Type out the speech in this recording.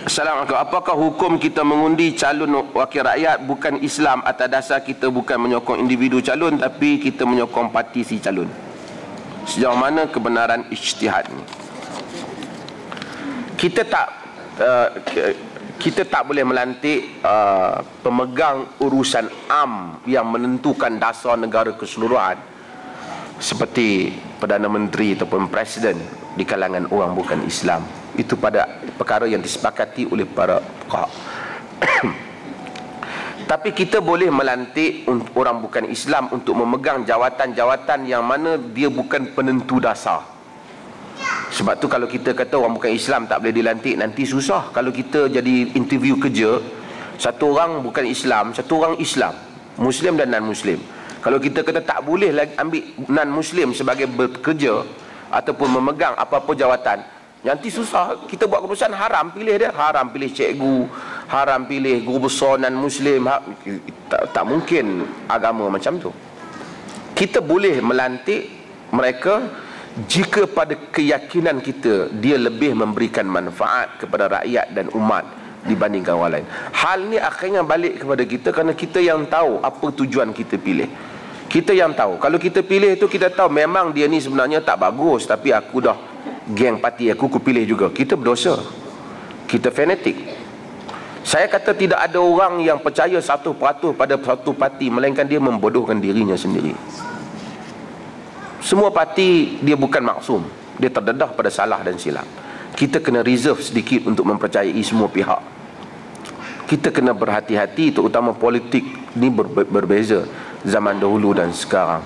Assalamualaikum. Apakah hukum kita mengundi calon wakil rakyat bukan Islam atas dasar kita bukan menyokong individu calon tapi kita menyokong parti si calon? Sejauh mana kebenaran ijtihad ni? Kita tak boleh melantik pemegang urusan am yang menentukan dasar negara keseluruhan seperti Perdana Menteri ataupun Presiden di kalangan orang bukan Islam. Itu pada perkara yang disepakati oleh para fuqaha. Tapi kita boleh melantik orang bukan Islam untuk memegang jawatan-jawatan yang mana dia bukan penentu dasar. Sebab tu kalau kita kata orang bukan Islam tak boleh dilantik, nanti susah. Kalau kita jadi interview kerja, satu orang bukan Islam, satu orang Islam, Muslim dan non-Muslim. Kalau kita kata tak boleh lagi ambil non-Muslim sebagai bekerja ataupun memegang apa-apa jawatan, nanti susah. Kita buat keputusan haram pilih dia, haram pilih cikgu, haram pilih guru besar non-Muslim. Tak mungkin agama macam tu. Kita boleh melantik mereka jika pada keyakinan kita dia lebih memberikan manfaat kepada rakyat dan umat dibandingkan orang lain. Hal ni akhirnya balik kepada kita kerana kita yang tahu apa tujuan kita pilih. Kita yang tahu. Kalau kita pilih tu kita tahu memang dia ni sebenarnya tak bagus, tapi aku dah geng parti aku pilih juga. Kita berdosa. Kita fanatik. Saya kata tidak ada orang yang percaya 100% pada satu parti, melainkan dia membodohkan dirinya sendiri. Semua parti dia bukan maksum. Dia terdedah pada salah dan silap. Kita kena reserve sedikit untuk mempercayai semua pihak. Kita kena berhati-hati, terutama politik ni berbeza zaman dahulu dan sekarang.